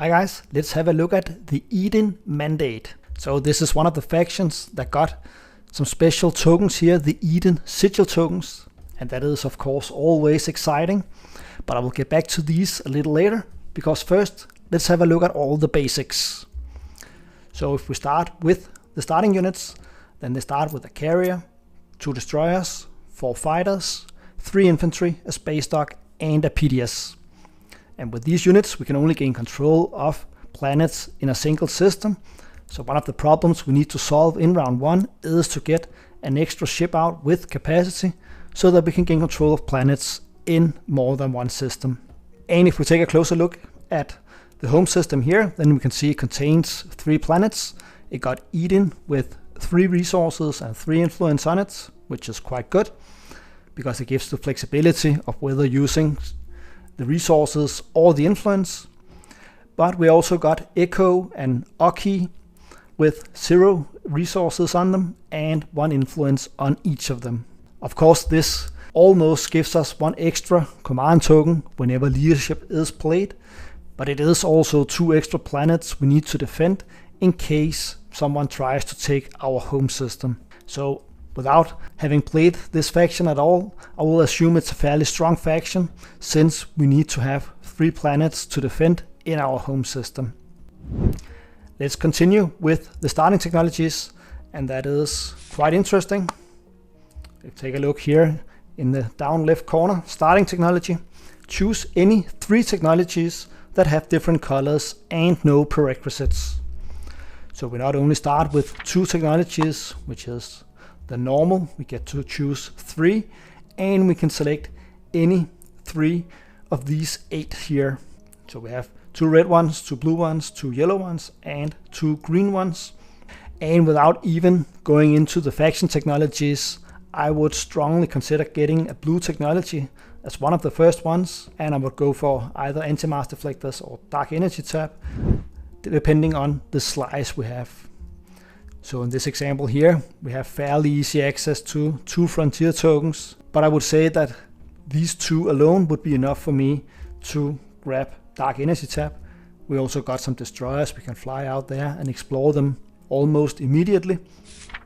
Hi guys, let's have a look at the Edyn mandate. So this is one of the factions that got some special tokens here, the Edyn sigil tokens, and that is of course always exciting, but I will get back to these a little later, because first let's have a look at all the basics. So if we start with the starting units, then they start with a carrier, 2 destroyers, 4 fighters, 3 infantry, a space dock and a PDS. And with these units we can only gain control of planets in a single system. So one of the problems we need to solve in round 1 is to get an extra ship out with capacity so that we can gain control of planets in more than one system. And if we take a closer look at the home system here, then we can see it contains 3 planets. It got Edyn with 3 resources and 3 influence on it, which is quite good because it gives the flexibility of whether using the resources or the influence. But we also got Echo and Oki with 0 resources on them and 1 influence on each of them. Of course, this almost gives us 1 extra command token whenever leadership is played, but it is also 2 extra planets we need to defend in case someone tries to take our home system. So without having played this faction at all, I will assume it's a fairly strong faction, since we need to have 3 planets to defend in our home system. Let's continue with the starting technologies, and that is quite interesting. Let's take a look here in the down left corner. Starting technology. Choose any 3 technologies that have different colors and no prerequisites. So we not only start with 2 technologies, which is the normal, we get to choose 3, and we can select any 3 of these 8 here. So we have 2 red ones, 2 blue ones, 2 yellow ones, and 2 green ones. And without even going into the faction technologies, I would strongly consider getting a blue technology as one of the first ones, and I would go for either anti-mass deflectors or dark energy tap, depending on the slice we have. So in this example here, we have fairly easy access to 2 frontier tokens, but I would say that these 2 alone would be enough for me to grab dark energy tap. We also got some destroyers, we can fly out there and explore them almost immediately.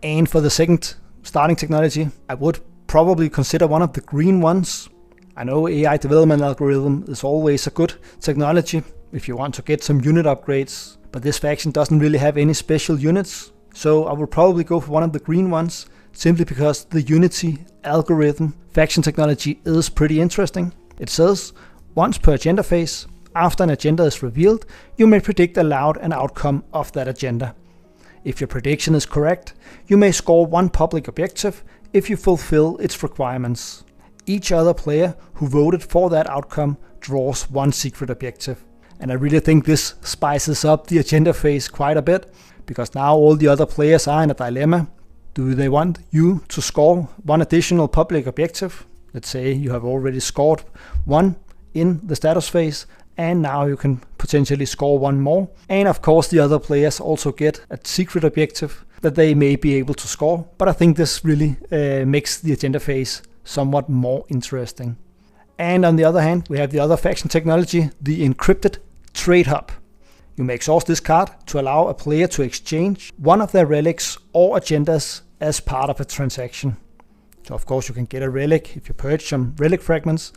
And for the second starting technology, I would probably consider one of the green ones. I know AI development algorithm is always a good technology if you want to get some unit upgrades, but this faction doesn't really have any special units. So I would probably go for one of the green ones, simply because the Unity algorithm faction technology is pretty interesting. It says, once per agenda phase, after an agenda is revealed, you may predict aloud an outcome of that agenda. If your prediction is correct, you may score 1 public objective if you fulfill its requirements. Each other player who voted for that outcome draws 1 secret objective. And I really think this spices up the agenda phase quite a bit, because now all the other players are in a dilemma. Do they want you to score 1 additional public objective? Let's say you have already scored 1 in the status phase, and now you can potentially score 1 more. And of course the other players also get a secret objective that they may be able to score, but I think this really makes the agenda phase somewhat more interesting. And on the other hand, we have the other faction technology, the encrypted trade hub. You may exhaust this card to allow a player to exchange one of their relics or agendas as part of a transaction. So of course you can get a relic if you purge some relic fragments,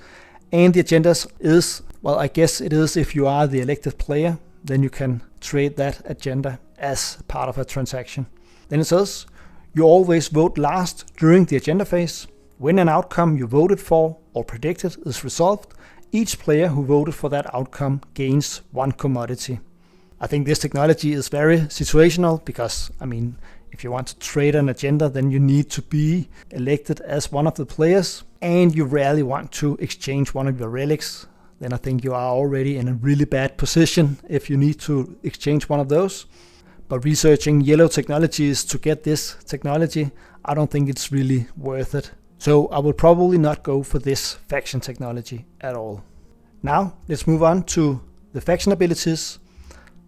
and the agendas is, well, I guess it is if you are the elected player, then you can trade that agenda as part of a transaction. Then it says, you always vote last during the agenda phase. When an outcome you voted for or predicted is resolved, each player who voted for that outcome gains 1 commodity. I think this technology is very situational because, I mean, if you want to trade an agenda, then you need to be elected as one of the players, and you rarely want to exchange one of your relics. Then I think you are already in a really bad position if you need to exchange one of those. But researching yellow technologies to get this technology, I don't think it's really worth it. So I would probably not go for this faction technology at all. Now let's move on to the faction abilities.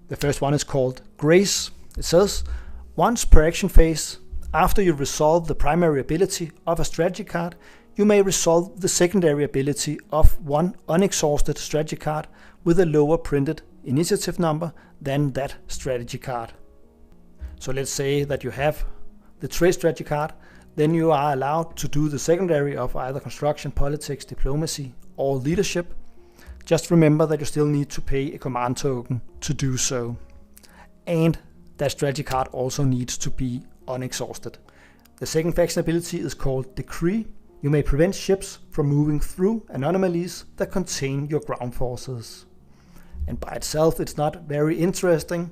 The first one is called Grace. It says, once per action phase, after you resolve the primary ability of a strategy card, you may resolve the secondary ability of one unexhausted strategy card with a lower printed initiative number than that strategy card. So let's say that you have the trade strategy card, then you are allowed to do the secondary of either construction, politics, diplomacy, or leadership. Just remember that you still need to pay a command token to do so. And that strategy card also needs to be unexhausted. The second faction ability is called Decree. You may prevent ships from moving through anomalies that contain your ground forces. And by itself it's not very interesting.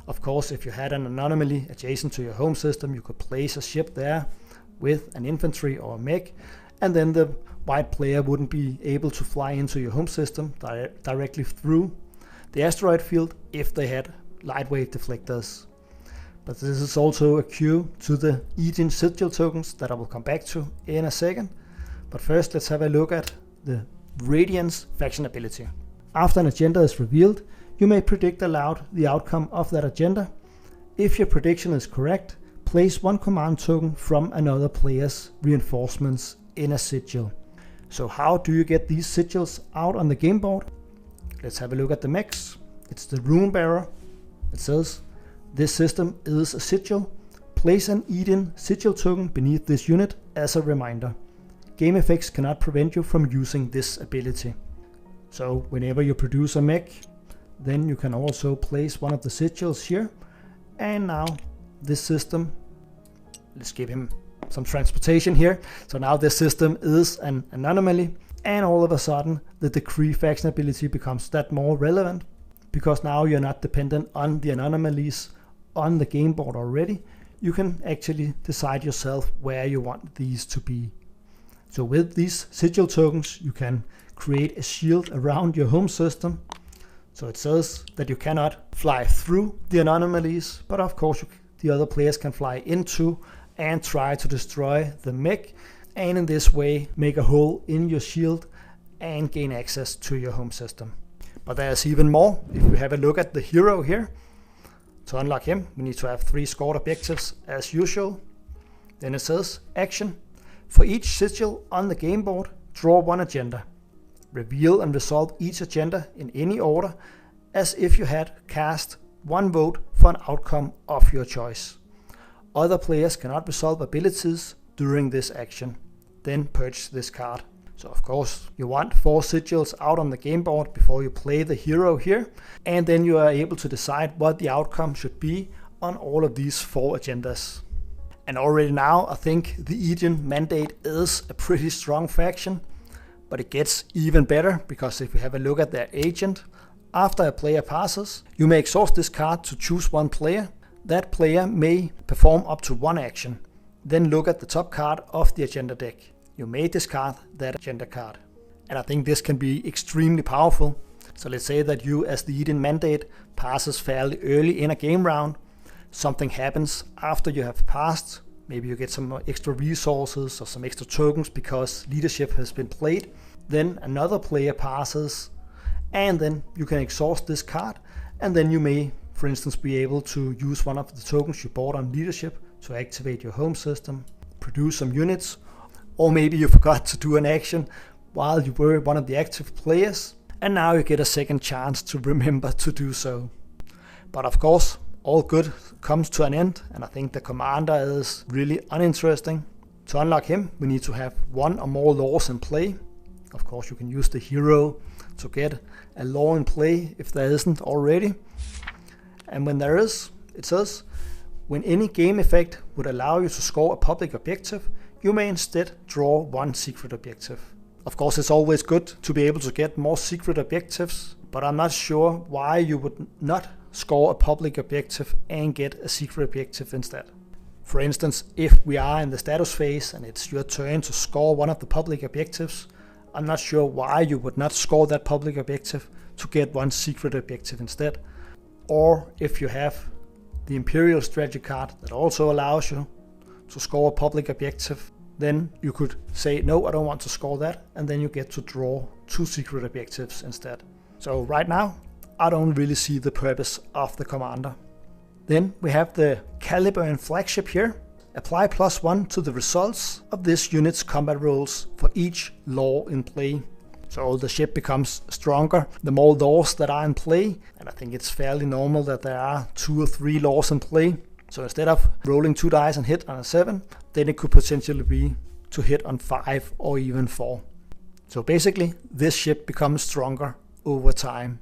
Of course, if you had an anomaly adjacent to your home system, you could place a ship there with an infantry or a mech, and then the white player wouldn't be able to fly into your home system directly through the asteroid field if they had lightweight deflectors. But this is also a cue to the Edyn sigil tokens that I will come back to in a second. But first let's have a look at the Radiance faction ability. After an agenda is revealed, you may predict aloud the outcome of that agenda. If your prediction is correct, place one command token from another player's reinforcements in a sigil. So how do you get these sigils out on the game board? Let's have a look at the mechs. It's the Rune Bearer. It says, this system is a sigil. Place an Edyn sigil token beneath this unit as a reminder. Game effects cannot prevent you from using this ability. So whenever you produce a mech, then you can also place one of the sigils here. And now this system, let's give him some transportation here. So now this system is an anomaly, and all of a sudden the Decree faction ability becomes that more relevant, because now you're not dependent on the anomalies on the game board already. You can actually decide yourself where you want these to be. So with these sigil tokens you can create a shield around your home system. So it says that you cannot fly through the anomalies, but of course the other players can fly into and try to destroy the mech, and in this way make a hole in your shield and gain access to your home system. But there's even more. If we have a look at the hero here, to unlock him we need to have 3 scored objectives as usual. Then it says action. For each sigil on the game board, draw one agenda. Reveal and resolve each agenda in any order as if you had cast one vote for an outcome of your choice. Other players cannot resolve abilities during this action. Then purge this card. So of course you want 4 sigils out on the game board before you play the hero here, and then you are able to decide what the outcome should be on all of these 4 agendas. And already now I think the Edyn mandate is a pretty strong faction, but it gets even better, because if we have a look at their agent, after a player passes, you may exhaust this card to choose one player. That player may perform up to 1 action. Then look at the top card of the agenda deck. You may discard that agenda card. And I think this can be extremely powerful. So let's say that you, as the Edyn mandate, passes fairly early in a game round. Something happens after you have passed. Maybe you get some extra resources or some extra tokens because leadership has been played. Then another player passes, and then you can exhaust this card, and then you may, for instance, be able to use one of the tokens you bought on leadership to activate your home system, produce some units, or maybe you forgot to do an action while you were one of the active players, and now you get a second chance to remember to do so. But of course, all good comes to an end, and I think the commander is really uninteresting. To unlock him, we need to have 1 or more laws in play. Of course, you can use the hero to get a law in play if there isn't already. And when there is, it says, when any game effect would allow you to score a public objective, you may instead draw 1 secret objective. Of course, it's always good to be able to get more secret objectives, but I'm not sure why you would not score a public objective and get a secret objective instead. For instance, if we are in the status phase and it's your turn to score one of the public objectives, I'm not sure why you would not score that public objective to get 1 secret objective instead. Or if you have the Imperial strategy card that also allows you to score a public objective, then you could say, no, I don't want to score that, and then you get to draw 2 secret objectives instead. So right now, I don't really see the purpose of the commander. Then we have the Caliber flagship here. apply +1 to the results of this unit's combat rolls for each law in play. So the ship becomes stronger the more laws that are in play, and I think it's fairly normal that there are 2 or 3 laws in play. So instead of rolling 2 dice and hit on a 7, then it could potentially be to hit on 5 or even 4. So basically, this ship becomes stronger over time.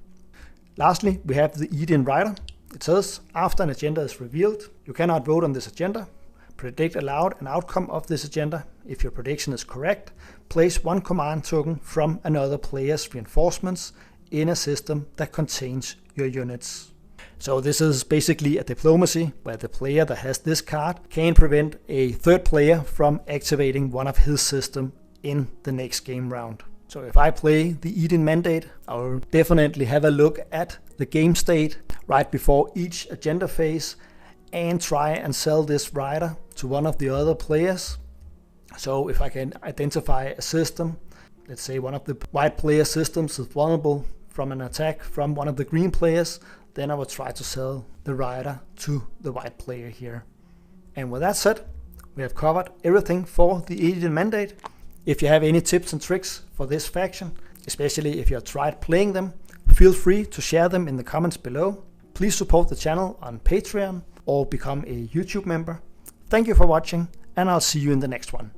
Lastly, we have the Edyn rider. It says, after an agenda is revealed, you cannot vote on this agenda. Predict aloud an outcome of this agenda. If your prediction is correct, place 1 command token from another player's reinforcements in a system that contains your units. So this is basically a diplomacy where the player that has this card can prevent a third player from activating one of his system in the next game round. So if I play the Edyn mandate, I will definitely have a look at the game state right before each agenda phase and try and sell this rider to one of the other players. So if I can identify a system, let's say one of the white player systems is vulnerable from an attack from one of the green players, then I will try to sell the rider to the white player here. And with that said, we have covered everything for the Edyn mandate. If you have any tips and tricks for this faction, especially if you have tried playing them, feel free to share them in the comments below. Please support the channel on Patreon or become a YouTube member. Thank you for watching, and I'll see you in the next one.